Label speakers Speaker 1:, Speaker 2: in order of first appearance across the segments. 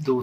Speaker 1: 2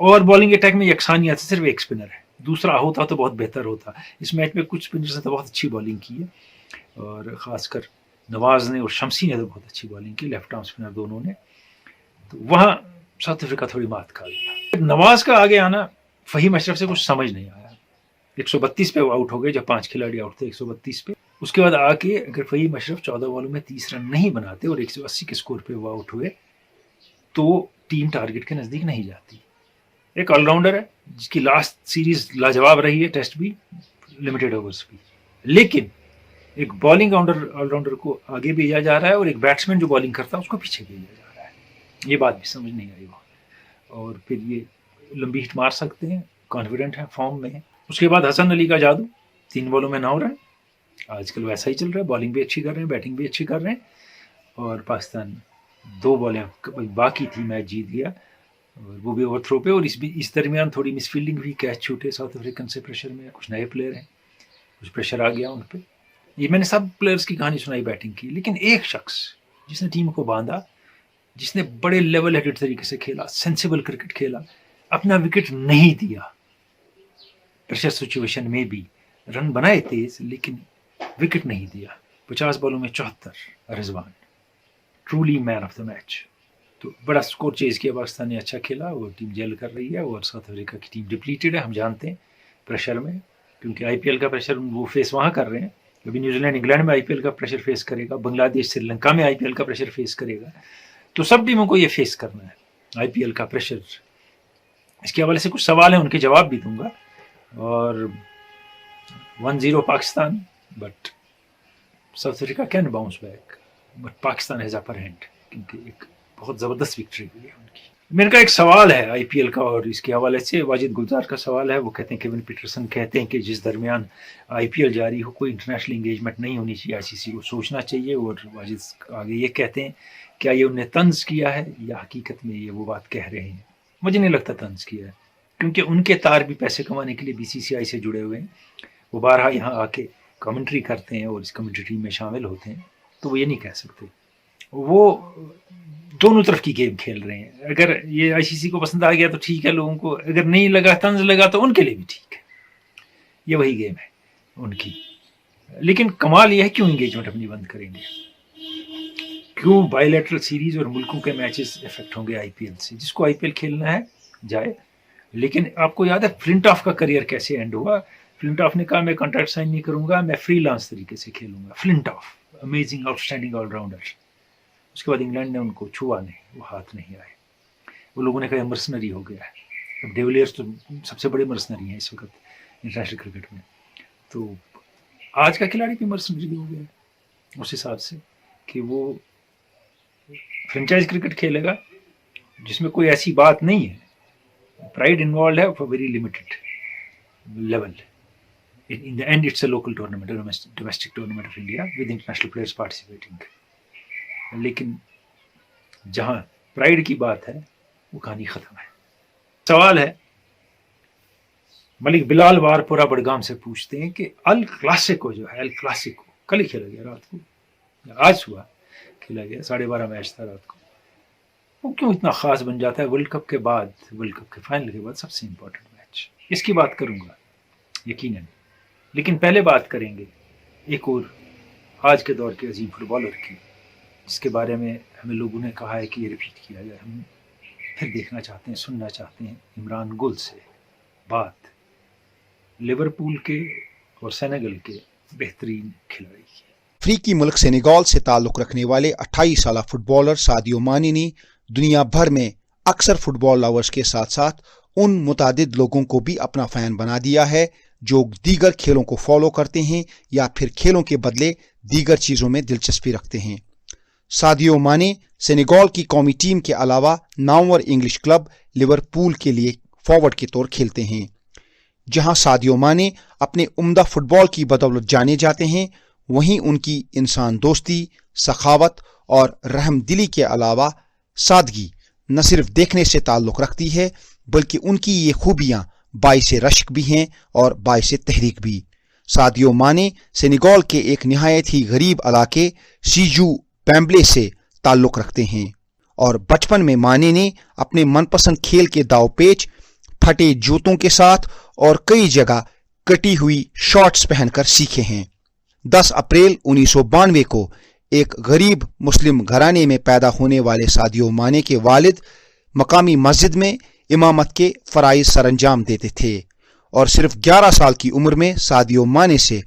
Speaker 1: اور bowling attack میں یکسانیت سے صرف ایک اسپنر ہے, دوسرا ہوتا تو بہت بہتر ہوتا. اس میچ میں کچھ اسپنرز نے تو بہت اچھی بالنگ کی ہے, اور خاص کر نواز نے اور شمسی نے تو بہت اچھی بالنگ کی, لیفٹ آرم اسپنر دونوں نے. تو وہاں ساؤتھ افریقہ تھوڑی مات کھا گیا. نواز کا آگے آنا فہیم اشرف سے کچھ سمجھ نہیں آیا. 132 پہ وہ آؤٹ ہو گئے جب 5 کھلاڑی آؤٹ تھے 132 پہ. اس کے بعد آ کے اگر فہیم اشرف 14 بالوں میں 30 رن نہیں بناتے اور 180 کے سکور پہ وہ آؤٹ ہوئے تو ٹیم ٹارگٹ کے نزدیک نہیں جاتی. ایک آل راؤنڈر ہے جس کی لاسٹ سیریز لاجواب رہی ہے, ٹیسٹ بھی لمیٹڈ اوورز بھی, لیکن ایک بالنگ آل راؤنڈر کو آگے بھیجا جا رہا ہے اور ایک بیٹسمین جو بالنگ کرتا ہے اس کو پیچھے بھیجا جا رہا ہے. یہ بات بھی سمجھ نہیں آئی وہاں. اور پھر یہ لمبی ہٹ مار سکتے ہیں, کانفیڈنٹ ہیں, فارم میں ہیں. اس کے بعد حسن علی کا جادو, 3 بالوں میں 9 رن. آج کل ویسا ہی چل رہا ہے, بالنگ بھی اچھی کر رہے ہیں, بیٹنگ بھی اچھی کر رہے ہیں. اور پاکستان 2 بالیں باقی تھی, میچ جیت گیا, اور وہ بھی اوور تھرو پہ. اور اس درمیان تھوڑی مس فیلڈنگ بھی, کیچ چھوٹے ساؤتھ افریقن سے پریشر میں. کچھ نئے پلیئر ہیں, کچھ پریشر آ گیا ان پہ. یہ میں نے سب پلیئرز کی کہانی سنائی بیٹنگ کی, لیکن ایک شخص جس نے ٹیم کو باندھا, جس نے بڑے لیول ہیڈڈ طریقے سے کھیلا, سینسیبل کرکٹ کھیلا, اپنا وکٹ نہیں دیا. پریشر سچویشن میں بھی رن بنائے تیز لیکن وکٹ نہیں دیا. 50 بالوں میں 74, Rizwan truly man of the match. تو بڑا سکور چیز کیا پاکستان نے, اچھا کھیلا, وہ ٹیم جیل کر رہی ہے. اور ساؤتھ افریقہ کی ٹیم ڈپلیٹڈ ہے, ہم جانتے ہیں پریشر میں, کیونکہ آئی پی ایل کا پریشر وہ فیس وہاں کر رہے ہیں. ابھی نیوزی لینڈ انگلینڈ میں آئی پی ایل کا پریشر فیس کرے گا, بنگلہ دیش سری لنکا میں آئی پی ایل کا پریشر فیس کرے گا. تو سب ٹیموں کو یہ فیس کرنا ہے آئی پی ایل کا پریشر. اس کے حوالے سے کچھ سوال ہیں, ان کے جواب بھی دوں گا. اور 1-0 Pakistan, but South Africa can bounce back, but Pakistan has upper hand, کیونکہ ایک بہت زبردست وکٹری ہوئی ہے ان کی. میرے کا ایک سوال ہے آئی پی ایل کا, اور اس کے حوالے سے واجد گلزار کا سوال ہے. وہ کہتے ہیں, کیون پیٹرسن کہتے ہیں کہ جس درمیان آئی پی ایل جاری ہو کوئی انٹرنیشنل انگیجمنٹ نہیں ہونی چاہیے, آئی سی سی کو سوچنا چاہیے. اور واجد آگے یہ کہتے ہیں, کیا یہ انہیں طنز کیا ہے یا حقیقت میں یہ وہ بات کہہ رہے ہیں؟ مجھے نہیں لگتا طنز کیا ہے, کیونکہ ان کے تار بھی پیسے کمانے کے لیے بی سی سی آئی سے جڑے ہوئے ہیں. وہ بارہا یہاں آ کے کمنٹری کرتے ہیں اور اس کمنٹری ٹیم میں شامل ہوتے ہیں, تو وہ یہ نہیں کہہ سکتے. وہ دونوں طرف کی گیم کھیل رہے ہیں. اگر یہ آئی سی سی کو پسند آ گیا تو ٹھیک ہے لوگوں کو, اگر نہیں لگا, طنز لگا, تو ان کے لیے بھی ٹھیک ہے. یہ وہی گیم ہے ان کی. لیکن کمال یہ ہے, کیوں انگیجمنٹ اپنی بند کریں گے؟ کیوں بائی لیٹرل سیریز اور ملکوں کے میچز افیکٹ ہوں گے آئی پی ایل سے؟ جس کو آئی پی ایل کھیلنا ہے جائے. لیکن آپ کو یاد ہے فلنٹ آف کا کریئر کیسے اینڈ ہوا؟ فلنٹ آف نے کہا میں کانٹریکٹ سائن نہیں کروں گا, میں فری لانس طریقے سے کھیلوں گا. Flintoff amazing outstanding all rounder. اس کے بعد انگلینڈ نے ان کو چھوا نہیں, وہ ہاتھ نہیں آئے. وہ لوگوں نے کہا مرسنری ہو گیا ہے. اب ڈیویلیئرز تو سب سے بڑے مرسنری ہیں اس وقت انٹرنیشنل کرکٹ میں. تو آج کا کھلاڑی بھی مرسنری ہو گیا ہے اس حساب سے کہ وہ فرنچائز کرکٹ کھیلے گا جس میں کوئی ایسی بات نہیں ہے. پرائڈ انوالوڈ ہے for very limited level. In the end it's a local tournament, a domestic tournament of India with international players participating. لیکن جہاں پرائڈ کی بات ہے وہ کہانی ختم ہے. سوال ہے, ملک بلال وارپورہ بڑگام سے پوچھتے ہیں کہ ال کلاسیکو جو ہے, ال کلاسیکو کل ہی کھیلا گیا رات کو, آج صبح کھیلا گیا, 12:30 میچ تھا رات کو, وہ کیوں اتنا خاص بن جاتا ہے ورلڈ کپ کے بعد, ورلڈ کپ کے فائنل کے بعد سب سے امپورٹنٹ میچ؟ اس کی بات کروں گا یقیناً, لیکن پہلے بات کریں گے ایک اور آج کے دور کے عظیم فٹ بالر کی, جس کے بارے میں ہمیں لوگوں نے کہا ہے کہ یہ ریپیٹ کیا جائے. ہم پھر دیکھنا چاہتے ہیں, سننا چاہتے ہیں عمران گل سے بات لیورپول کے اور سینیگل کے بہترین کھلاڑی کی.
Speaker 2: افریقی ملک سینیگال سے تعلق رکھنے والے 28 سالہ فٹ بالر سادیو مانے نے دنیا بھر میں اکثر فٹ بال لورز کے ساتھ ساتھ ان متعدد لوگوں کو بھی اپنا فین بنا دیا ہے جو دیگر کھیلوں کو فالو کرتے ہیں یا پھر کھیلوں کے بدلے دیگر چیزوں میں دلچسپی رکھتے ہیں. سادیو مانے سینیگال کی قومی ٹیم کے علاوہ نامور انگلش کلب لیورپول کے لیے فارورڈ کے طور کھیلتے ہیں. جہاں سادیو مانے اپنے عمدہ فٹ بال کی بدولت جانے جاتے ہیں, وہیں ان کی انسان دوستی, سخاوت اور رحم دلی کے علاوہ سادگی نہ صرف دیکھنے سے تعلق رکھتی ہے بلکہ ان کی یہ خوبیاں باعث رشک بھی ہیں اور باعث تحریک بھی. سادیو مانے سینیگال کے ایک نہایت ہی غریب علاقے سیجو پیمبلے سے تعلق رکھتے ہیں اور بچپن میں مانے نے اپنے من پسند کھیل کے داؤ پیچ پھٹے جوتوں کے ساتھ اور کئی جگہ کٹی ہوئی شارٹس پہن کر سیکھے ہیں۔ 10 اپریل 1992 کو ایک غریب مسلم گھرانے میں پیدا ہونے والے سادیو مانے کے والد مقامی مسجد میں امامت کے فرائض سر انجام دیتے تھے، اور صرف 11 سال کی عمر میں سادیو مانے سے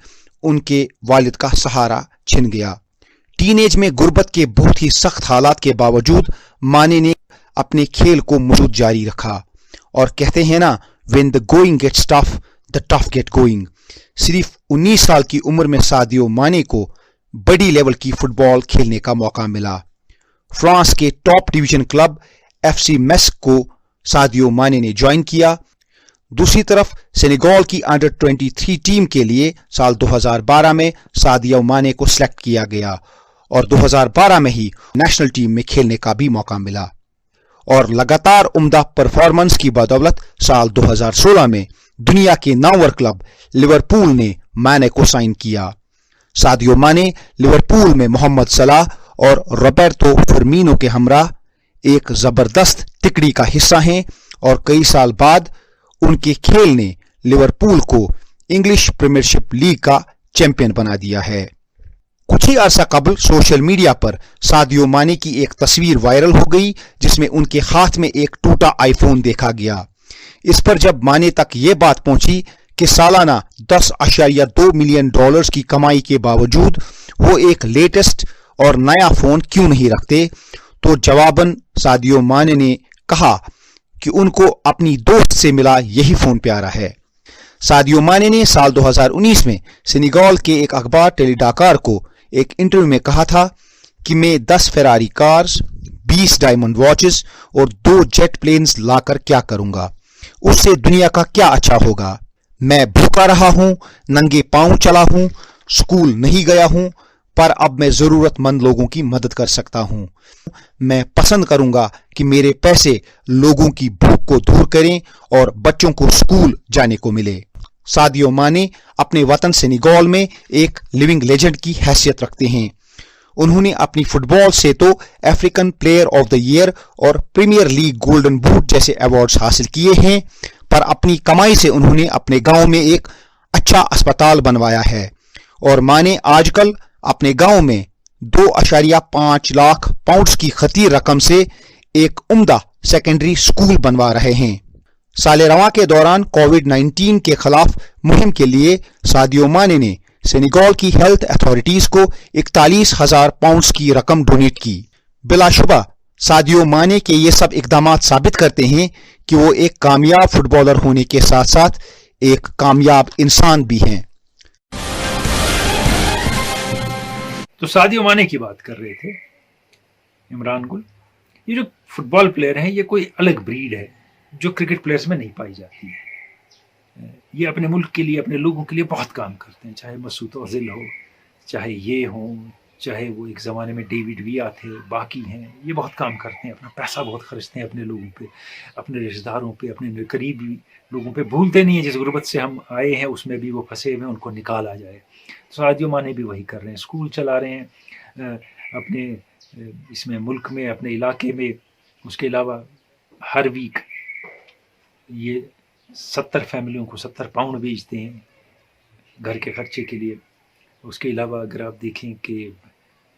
Speaker 2: ان کے والد کا سہارا چھن گیا۔ ٹین ایج میں غربت کے بہت ہی سخت حالات کے باوجود مانے نے اپنے کھیل کو مضبوط جاری رکھا، اور کہتے ہیں نا when the going gets tough the tough get going۔ صرف 19 سال کی عمر میں سادیو مانے کو بڑی لیول کی فٹ بال کھیلنے کا موقع ملا۔ فرانس کے top division club F C میسک کو سادیو مانے نے جوائن کیا۔ دوسری طرف سینیگال کی انڈر 23 ٹیم کے لیے سال 2012 میں سادیو مانے کو سلیکٹ کیا گیا، اور 2012 میں ہی نیشنل ٹیم میں کھیلنے کا بھی موقع ملا، اور لگاتار عمدہ پرفارمنس کی بدولت سال 2016 میں دنیا کے نامور کلب لیورپول نے مانے کو سائن کیا۔ سادیو مانے لیورپول میں محمد صلاح اور روبرٹو فرمینو کے ہمراہ ایک زبردست ٹکڑی کا حصہ ہیں، اور کئی سال بعد ان کے کھیل نے لیورپول کو انگلش پریمیئر شپ لیگ کا چیمپئن بنا دیا ہے۔ کچھ ہی عرصہ قبل سوشل میڈیا پر سادیو مانے کی ایک تصویر وائرل ہو گئی جس میں ان کے ہاتھ میں ایک ٹوٹا آئی فون دیکھا گیا۔ اس پر جب مانے تک یہ بات پہنچی کہ سالانہ $10.2 ملین کی کمائی کے باوجود وہ ایک لیٹسٹ اور نیا فون کیوں نہیں رکھتے، تو جواباً سادیو مانے نے کہا کہ ان کو اپنی دوست سے ملا یہی فون پیارا ہے۔ سادیو مانے نے سال 2019 میں سینیگال کے ایک اخبار ٹیلی ڈاکار کو ایک انٹرویو میں کہا تھا کہ میں 10 فراری کارز، 20 ڈائمنڈ واچز اور 2 جیٹ پلینز لا کر کیا کروں گا، اس سے دنیا کا کیا اچھا ہوگا۔ میں بھوکا رہا ہوں، ننگے پاؤں چلا ہوں، سکول نہیں گیا ہوں، پر اب میں ضرورت مند لوگوں کی مدد کر سکتا ہوں۔ میں پسند کروں گا کہ میرے پیسے لوگوں کی بھوک کو دور کریں اور بچوں کو سکول جانے کو ملے۔ سادیو مانے اپنے وطن سینیگال میں ایک لیونگ لیجنڈ کی حیثیت رکھتے ہیں۔ انہوں نے اپنی فٹ بال سے تو African player of the year اور پریمیئر لیگ گولڈن بوٹ جیسے ایوارڈز حاصل کیے ہیں، پر اپنی کمائی سے انہوں نے اپنے گاؤں میں ایک اچھا اسپتال بنوایا ہے، اور مانے آج کل اپنے گاؤں میں 2.5 لاکھ پاؤنڈز کی خطیر رقم سے ایک عمدہ سیکنڈری سکول بنوا رہے ہیں۔ سال رواں کے دوران کووڈ-19 کے خلاف مہم کے لیے سادیو مانے نے سینیگال کی ہیلتھ اتھارٹیز کو 41,000 پاؤنڈز کی رقم ڈونیٹ کی۔ بلا شبہ سادیو مانے کے یہ سب اقدامات ثابت کرتے ہیں کہ وہ ایک کامیاب فٹ بالر ہونے کے ساتھ ساتھ ایک کامیاب انسان بھی ہیں۔
Speaker 1: تو سادیو مانے کی بات کر رہے تھے عمران گل۔ یہ جو فٹ بال پلیئر ہیں یہ کوئی الگ بریڈ ہے جو کرکٹ پلیئرز میں نہیں پائی جاتی ہے۔ یہ اپنے ملک کے لیے، اپنے لوگوں کے لیے بہت کام کرتے ہیں، چاہے مسعود اوزل ہو، چاہے یہ ہوں، چاہے وہ ایک زمانے میں ڈیوڈ ویا تھے، باقی ہیں، یہ بہت کام کرتے ہیں، اپنا پیسہ بہت خرچتے ہیں اپنے لوگوں پہ، اپنے رشتہ داروں پہ، اپنے قریبی لوگوں پہ، بھولتے نہیں ہیں جس غربت سے ہم آئے ہیں اس میں بھی وہ پھنسے ہوئے ان کو نکالا جائے۔ سادیو مانے بھی وہی کر رہے ہیں، اسکول چلا رہے ہیں اپنے اس میں ملک میں، اپنے علاقے میں۔ اس کے علاوہ ہر ویک یہ 70 فیملیوں کو 70 پاؤنڈ بیچتے ہیں گھر کے خرچے کے لیے۔ اس کے علاوہ اگر آپ دیکھیں کہ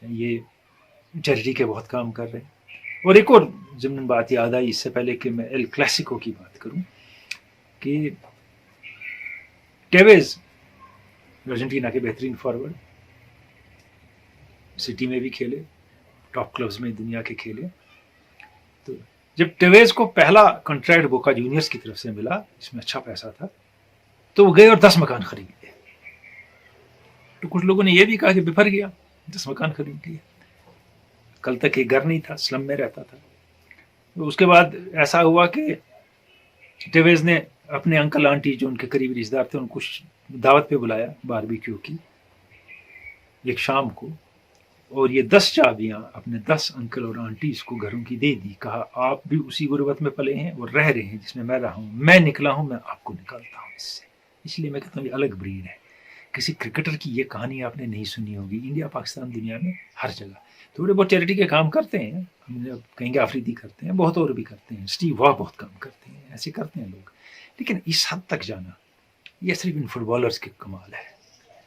Speaker 1: یہ چیریٹی کے بہت کام کر رہے ہیں۔ اور ایک اور ضمن بات یاد آئی اس سے پہلے کہ میں ایل کلاسیکو کی بات کروں کہ ٹیویز ارجنٹینا کے بہترین فارورڈ، سٹی میں بھی کھیلے، ٹاپ کلبز میں دنیا کے کھیلے۔ تو جب ٹیویز کو پہلا کانٹریکٹ بوکا جونیئرز کی طرف سے ملا جس میں اچھا پیسہ تھا تو وہ گئے اور 10 مکان خرید لیے۔ تو کچھ لوگوں نے یہ بھی کہا کہ بفر گیا، 10 مکان خرید لیے، کل تک ایک گھر نہیں تھا، سلم میں رہتا تھا۔ تو اس کے بعد ایسا ہوا کہ ٹیویز نے اپنے انکل آنٹی جو ان کے قریبی رشتہ دار تھے ان کو دعوت پہ بلایا باربیکیو کی ایک شام کو، اور یہ 10 چابیاں اپنے 10 انکل اور آنٹیز کو گھروں کی دے دی۔ کہا آپ بھی اسی غربت میں پلے ہیں اور رہ رہے ہیں جس میں میں رہا ہوں، میں نکلا ہوں، میں آپ کو نکالتا ہوں اس سے۔ اس لیے میں کہتا ہوں یہ الگ بریڈ ہے۔ کسی کرکٹر کی یہ کہانی آپ نے نہیں سنی ہوگی، انڈیا، پاکستان، دنیا میں ہر جگہ تھوڑے بہت چیریٹی کے کام کرتے ہیں، ہم کہیں گے آفریدی کرتے ہیں، بہت اور بھی کرتے ہیں، اسٹیو واہ بہت کام کرتے ہیں، ایسے کرتے ہیں لوگ، لیکن اس حد تک جانا یہ صرف ان فٹ بالرس کے کمال ہے.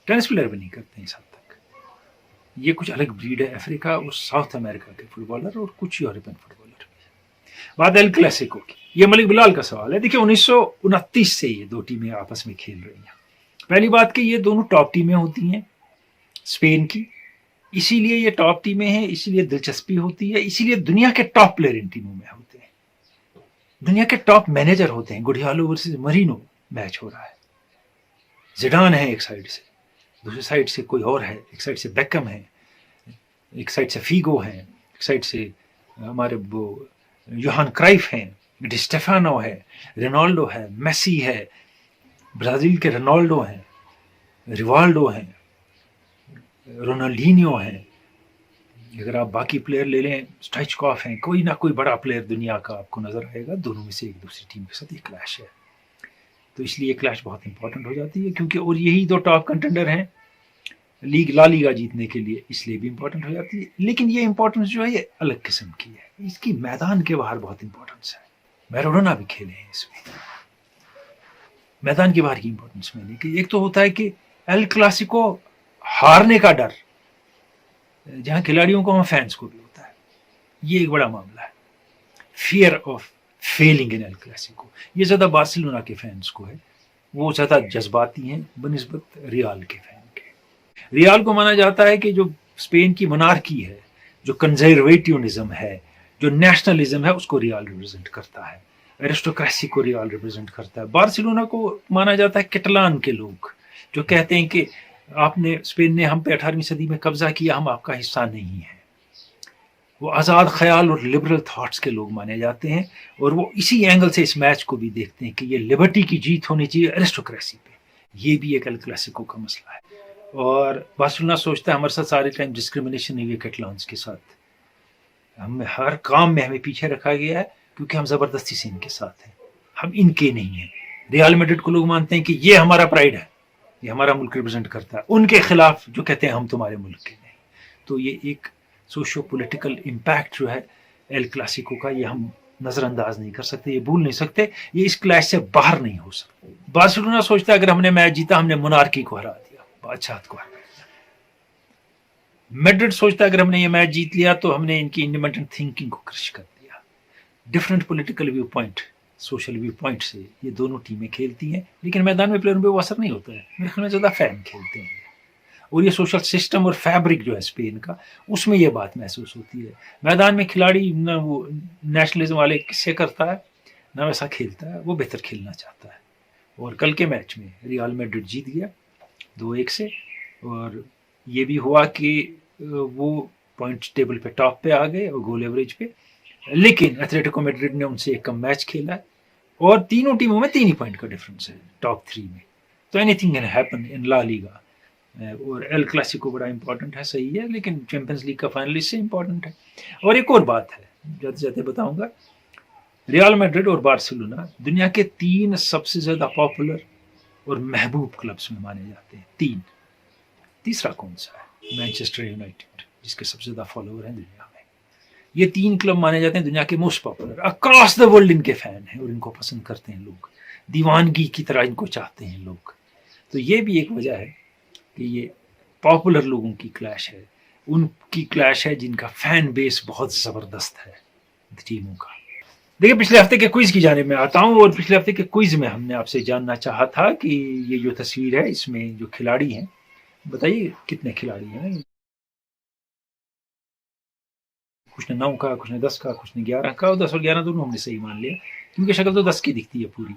Speaker 1: ٹینس پلیئر بھی نہیں کرتے اس حد تک. یہ کچھ الگ بریڈ ہے افریقہ اور ساؤتھ امریکہ کے فٹ بالر اور کچھ یورپین فٹ بالر بھی. بات ایل کلاسیکو کی. یہ ملک بلال کا سوال ہے. دیکھیں 1929 سے یہ دو ٹیمیں آپس میں کھیل رہی ہیں. پہلی بات کہ یہ دونوں ٹاپ ٹیمیں ہوتی ہیں اسپین کی, اسی لیے یہ ٹاپ ٹیمیں ہیں, اسی لیے دلچسپی ہوتی ہے, اسی لیے دنیا کے ٹاپ پلیئر ان ٹیموں میں ہوتے ہیں, دنیا کے ٹاپ مینیجر ہوتے ہیں. گڈیالو ورسز مرینو میچ ہو رہا ہے, زیڈان ہے ایک سائڈ سے, دوسری سائڈ سے کوئی اور ہے, ایک سائڈ سے بیکم ہے, ایک سائڈ سے فیگو ہیں, ایک سائڈ سے ہمارے وہ یوہان کرائف ہیں, ڈی اسٹیفانو ہے, رونالڈو ہے, میسی ہے, برازیل کے رونالڈو ہیں, ریوالڈو ہیں, رونالڈینیو ہیں. اگر آپ باقی پلیئر لے لیں اسٹائچکوف ہیں, کوئی نہ کوئی بڑا پلیئر دنیا کا آپ کو نظر آئے گا. دونوں میں سے ایک دوسری ٹیم کے ساتھ یہ کلیش ہے, تو اس لیے یہ کلیش بہت امپورٹنٹ ہو جاتی ہے, کیونکہ اور یہی دو ٹاپ کنٹینڈر ہیں لیگ لا لیگا جیتنے کے لیے, اس لیے بھی امپورٹنٹ ہو جاتی ہے. لیکن یہ امپورٹنس جو ہے یہ الگ قسم کی ہے, اس کی میدان کے باہر بہت امپورٹنس ہے. میراڈونا بھی کھیلے ہیں اس میں, میدان کے باہر کی امپورٹنس میں نہیں. کہ ایک تو ہوتا ہے کہ ایل کلاسیکو ہارنے کا ڈر, جہاں کھلاڑیوں کو وہاں فینس کو بھی ہوتا ہے, یہ ایک بڑا معاملہ ہے. Fear of failing in El Clasico یہ زیادہ بارسلونا کے فینس کو ہے, وہ زیادہ جذباتی ہیں بنسبت ریال کے فین کے. ریال کو مانا جاتا ہے کہ جو اسپین کی منارکی ہے, جو کنزرویٹیونزم ہے, جو نیشنلزم ہے, اس کو ریال ریپرزینٹ کرتا ہے, ایرسٹوکریسی کو ریال ریپرزینٹ کرتا ہے. بارسلونا کو مانا جاتا ہے کٹلان کے لوگ, جو کہتے ہیں کہ آپ نے اسپین نے ہم پہ 18ویں صدی میں قبضہ کیا, ہم آپ کا حصہ نہیں ہیں. وہ آزاد خیال اور لبرل تھاٹس کے لوگ مانے جاتے ہیں, اور وہ اسی اینگل سے اس میچ کو بھی دیکھتے ہیں کہ یہ لبرٹی کی جیت ہونی چاہیے ایرسٹوکریسی پہ. یہ بھی ایک ایل کلاسیکو کا مسئلہ ہے. اور بارسلونا سوچتا ہے ہمارے ساتھ سارے ٹائم ڈسکریمنیشن نہیں ہوئی کیٹلانس کے ساتھ, ہم ہر کام میں ہمیں پیچھے رکھا گیا ہے کیونکہ ہم زبردستی سے ان کے ساتھ ہیں, ہم ان کے نہیں ہیں. ریال میڈرڈ کو لوگ مانتے ہیں کہ یہ ہمارا پرائڈ ہے, یہ ہمارا ملک ریپرزینٹ کرتا ہے, ان کے خلاف جو کہتے ہیں ہم تمہارے ملک کے نہیں. تو یہ ایک سوشو پولیٹیکل امپیکٹ جو ہے ایل کلاسیکو کا, یہ ہم نظر انداز نہیں کر سکتے, یہ بھول نہیں سکتے, یہ اس کلیش سے باہر نہیں ہو سکتا. بارسلونا سوچتا ہے اگر ہم نے میچ جیتا ہم نے منارکی کو ہرا دیا, بادشاہت کو ہرا دیا. میڈرڈ سوچتا ہے اگر ہم نے یہ میچ جیت لیا تو ہم نے ان کی انڈیپینڈنٹ تھنکنگ کو کرش کر دیا. Different political viewpoint, social viewpoint سے یہ دونوں ٹیمیں کھیلتی ہیں, لیکن میدان میں پلیئروں پہ وہ اثر نہیں ہوتا ہے. میرے خیال میں زیادہ فین کھیلتے ہیں, اور یہ سوشل سسٹم اور فیبرک جو ہے اسپین کا, اس میں یہ بات محسوس ہوتی ہے. میدان میں کھلاڑی نہ وہ نیشنلزم والے کسے کرتا ہے نہ ویسا کھیلتا ہے, وہ بہتر کھیلنا چاہتا ہے. اور کل کے میچ میں ریال میڈرڈ جیت گیا 2-1 سے, اور یہ بھی ہوا کہ وہ پوائنٹ ٹیبل پہ ٹاپ پہ آ گئے اور گول ایوریج پہ, لیکن ایتھلیٹیکو میڈرڈ نے ان سے ایک کم میچ کھیلا ہے, اور تینوں ٹیموں میں 3 ہی پوائنٹ کا ڈفرنس ہے ٹاپ 3 میں. تو anything can happen in La Liga. اور ایل کلاسیکو بڑا امپورٹنٹ ہے, صحیح ہے, لیکن چیمپئنز لیگ کا فائنل اس سے امپورٹنٹ ہے. اور ایک اور بات ہے جاتے جاتے بتاؤں گا, ریال میڈرڈ اور بارسلونا دنیا کے 3 سب سے زیادہ پاپولر اور محبوب کلبس میں مانے جاتے ہیں. 3. تیسرا کون سا ہے؟ مانچسٹر یونائٹیڈ, جس کے سب سے زیادہ فالوور ہیں دنیا میں. یہ 3 کلب مانے جاتے ہیں دنیا کے most popular, across the world in کے فین ہیں, اور ان کو پسند کرتے ہیں لوگ, دیوانگی کی طرح ان کو چاہتے ہیں لوگ. تو یہ بھی ایک وجہ ہے کہ یہ پاپولر لوگوں کی کلیش ہے, ان کی کلیش ہے جن کا فین بیس بہت زبردست ہے ٹیموں کا. دیکھیں پچھلے ہفتے کے کوئز کی جانب میں آتا ہوں, اور پچھلے ہفتے کے کوئز میں ہم نے آپ سے جاننا چاہا تھا کہ یہ جو تصویر ہے اس میں جو کھلاڑی ہیں, بتائیے کتنے کھلاڑی ہیں. کچھ نے 9 کا, کچھ نے 10 کا, کچھ نے 11 کا, اور 10 اور 11 دونوں ہم نے صحیح مان لیا, کیونکہ شکل تو 10 کی دکھتی ہے پوری,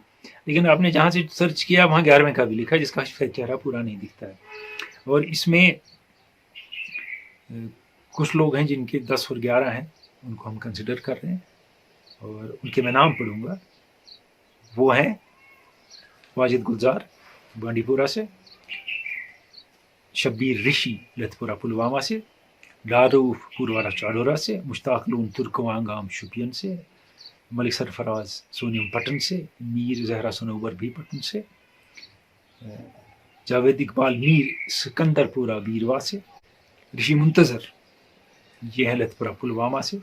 Speaker 1: لیکن آپ نے جہاں سے سرچ کیا وہاں 11ویں کا بھی لکھا ہے, جس کا چہرہ پورا نہیں دکھتا ہے. اور اس میں کچھ لوگ ہیں جن کے 10 اور 11 ہیں, ان کو ہم کنسیڈر کر رہے ہیں, اور ان کے میں نام پڑھوں گا. وہ ہیں واجد گلزار بانڈی پورہ سے, شبیر رشی لت پورہ پلوامہ سے, لاروف پوروارا چاڈورا سے, مشتاق لون ترکوانگام شوپین سے, ملک سرفراز سونیم پٹن سے, میر زہرا سنوبر بھی پٹن سے, جاوید اقبال میر سکندر پورہ بیروا سے, رشی منتظر یہ ہے لت پورہ پلوامہ سے,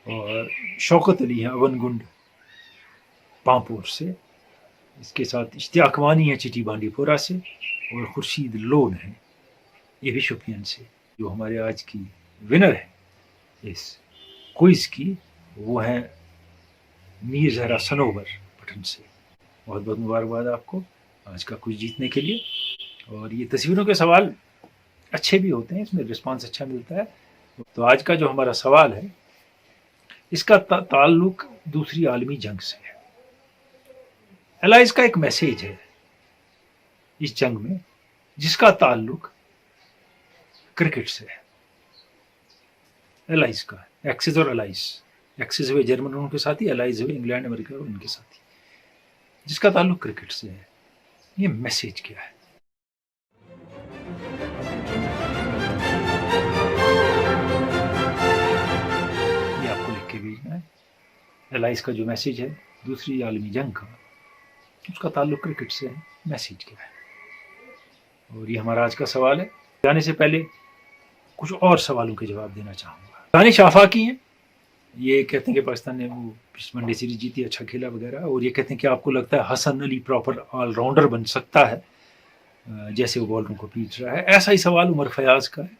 Speaker 1: اور شوکت علی ہیں اون گنڈ پامپور سے, اس کے ساتھ اشتیاق وانی ہے چٹی بانڈی پورہ سے, اور خورشید لون ہے یہ بھی شوپین سے. جو ہمارے آج کی ونر ہے اس کوئز کی وہ ہے میر زہرا سنوبر پٹن سے. بہت بہت مبارکباد آپ کو آج کا کوئز جیتنے کے لیے. اور یہ تصویروں کے سوال اچھے بھی ہوتے ہیں, اس میں رسپانس اچھا ملتا ہے. تو آج کا جو ہمارا سوال ہے اس کا تعلق دوسری عالمی جنگ سے ہے. الائز کا ایک میسیج ہے اس جنگ میں جس کا تعلق کرکٹ سے ہے. الائز کا ایکسس اور الائز, ایکسس ہوئے جرمنوں کے ساتھی, الائز ہوئے انگلینڈ امریکہ اور ان کے ساتھی, جس کا تعلق کرکٹ سے ہے. یہ میسیج کیا ہے؟ یہ آپ کو لکھ کے بھیجنا ہے. الائز کا جو میسیج ہے دوسری عالمی جنگ کا, اس کا تعلق کرکٹ سے ہے. میسیج کیا ہے؟ اور یہ ہمارا آج کا سوال ہے. جانے سے پہلے کچھ اور سوالوں کے جواب دینا چاہوں گا. دانش آفاقی ہیں, یہ کہتے ہیں کہ پاکستان نے وہ ون ڈے سیریز جیتی, اچھا کھیلا وغیرہ, اور یہ کہتے ہیں کہ آپ کو لگتا ہے Hasan Ali proper all rounder بن سکتا ہے جیسے وہ بالروں کو پیٹ رہا ہے. ایسا ہی سوال عمر فیاض کا ہے,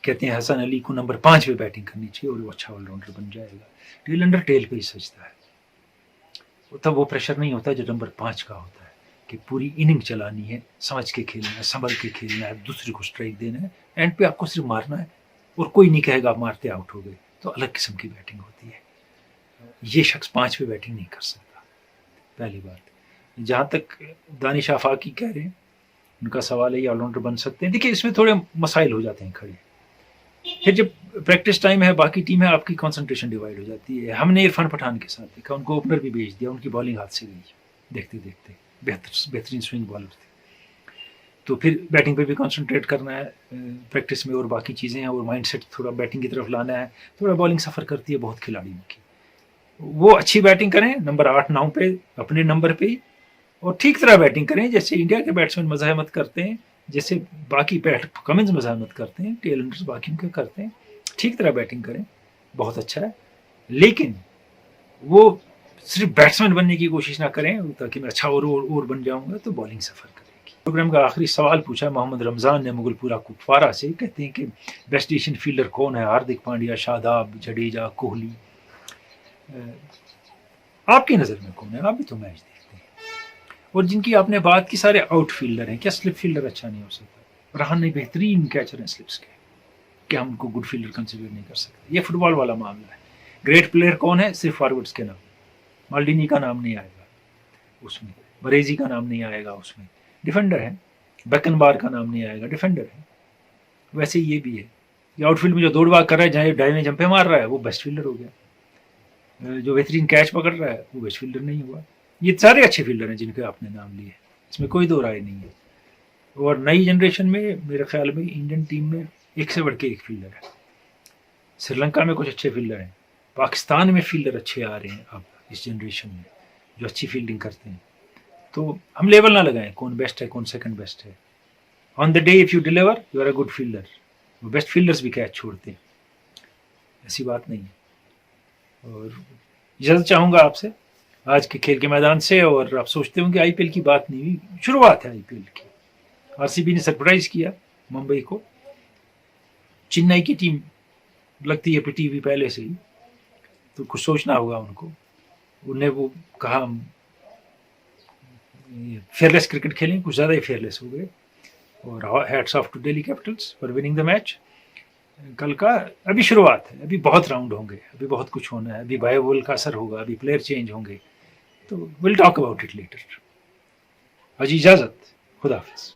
Speaker 1: کہتے ہیں حسن علی کو نمبر 5 پہ بیٹنگ کرنی چاہیے اور وہ اچھا آل راؤنڈر بن جائے گا. ٹیل انڈر ٹیل پہ ہی سجتا ہے, تب وہ پریشر نہیں ہوتا جو نمبر 5 کا ہوتا ہے کہ پوری اننگ چلانی ہے, سمجھ کے کھیلنا ہے, سنبھل کے کھیلنا ہے, دوسرے کو اسٹرائک دینا ہے, اینڈ پہ آپ کو صرف مارنا ہے اور کوئی نہیں کہے گا آپ مارتے آؤٹ ہو گئے. تو الگ قسم کی بیٹنگ ہوتی ہے. یہ شخص 5 پہ بیٹنگ نہیں کر سکتا, پہلی بات. جہاں تک دانش آفاقی کہہ رہے ہیں, ان کا سوال ہے یہ آل راؤنڈر بن سکتے ہیں. دیکھیے اس میں تھوڑے مسائل ہو جاتے ہیں کھڑے. پھر جب پریکٹس ٹائم ہے, باقی ٹیم ہے, آپ کی کنسنٹریشن ڈیوائڈ ہو جاتی ہے. ہم نے عرفان پٹھان کے ساتھ دیکھا, ان کو اوپنر بھی بھیج دیا, ان کی بالنگ ہاتھ سے گئی دیکھتے دیکھتے. بہترین سوئنگ بالر تھے. تو پھر بیٹنگ پہ بھی کنسنٹریٹ کرنا ہے پریکٹس میں, اور باقی چیزیں ہیں, اور مائنڈ سیٹ تھوڑا بیٹنگ کی طرف لانا ہے. تھوڑا بالنگ سفر کرتی ہے بہت کھلاڑیوں کی. وہ اچھی بیٹنگ کریں نمبر 8-9 پہ اپنے نمبر پہ ہی, اور ٹھیک طرح بیٹنگ کریں جیسے انڈیا کے بیٹسمین مزاحمت کرتے ہیں, جیسے باقی کمنز مزاحمت کرتے ہیں, ٹیل انڈرز باقیوں کے کرتے ہیں. ٹھیک طرح بیٹنگ کریں, بہت اچھا ہے. لیکن وہ صرف بیٹسمین بننے کی کوشش نہ کریں تاکہ میں اچھا اور بن جاؤں گا, تو بالنگ سفر کرے گی. پروگرام کا آخری سوال پوچھا محمد رمضان نے مغل پورہ کپوارہ سے. کہتے ہیں کہ بیسٹ ایشین فیلڈر کون ہے؟ ہاردک پانڈیا, شاداب, جڈیجا, کوہلی. آپ کی نظر میں کون ہے؟ آپ بھی تو میچ دیکھتے ہیں. اور جن کی آپ نے بات کی سارے آؤٹ فیلڈر ہیں. کیا سلپ فیلڈر اچھا نہیں ہو سکتا؟ رہان نے بہترین کیچر ہیں سلپس کے, کہ ہم ان کو گڈ فیلڈر کنسیڈر نہیں کر سکتے. یہ فٹ بال والا معاملہ ہے. گریٹ پلیئر کون ہے؟ صرف فارورڈز کے نام. مالڈینی کا نام نہیں آئے گا اس میں, بریزی کا نام نہیں آئے گا اس میں. ڈیفینڈر ہے. بیکن بار کا نام نہیں آئے گا, ڈیفینڈر ہے. ویسے یہ بھی ہے. یہ آؤٹ فیلڈ میں جو دوڑ بھاگ کر رہا ہے, جہاں ڈائیو میں جمپے مار رہا ہے, وہ بیسٹ فیلڈر ہو گیا. جو بہترین کیچ پکڑ رہا ہے وہ بیسٹ فیلڈر نہیں ہوا. یہ سارے اچھے فیلڈر ہیں جن کے آپ نے نام لیے, اس میں کوئی دو رائے نہیں ہے. اور نئی جنریشن میں میرے خیال میں انڈین ٹیم میں ایک سے بڑھ کے ایک فیلڈر ہے. سری لنکا میں کچھ اچھے فیلڈر ہیں, پاکستان میں فیلڈر اچھے آ رہے ہیں اب اس جنریشن میں جو اچھی فیلڈنگ کرتے ہیں. تو ہم لیبل نہ لگائیں کون بیسٹ ہے کون سیکنڈ بیسٹ ہے. On the day if you deliver you are a good fielder. وہ بیسٹ فیلڈرز بھی کیچ چھوڑتے ہیں, ایسی بات نہیں ہے. اور اجازت چاہوں گا آپ سے آج کے کھیل کے میدان سے. اور آپ سوچتے ہوں کہ آئی پی ایل کی بات نہیں ہوئی, شروعات ہے آئی پی ایل کی. آر سی بی نے سرپرائز کیا ممبئی کو. چنئی کی ٹیم لگتی ہے پٹی ہوئی پہلے سے ہی, تو کچھ سوچنا ہوگا ان کو. انہیں وہ کہا فیئرلیس کرکٹ کھیلیں, کچھ زیادہ ہی فیئرلیس ہو گئے. اور hats of two daily capitals for winning the match. کل کا ابھی شروعات ہے, ابھی بہت راؤنڈ ہوں گے, ابھی بہت کچھ ہونا ہے, ابھی بائی بول کا اثر ہوگا, ابھی پلیئر چینج ہوں گے. تو will talk about it later. آج اجازت, خدا حافظ.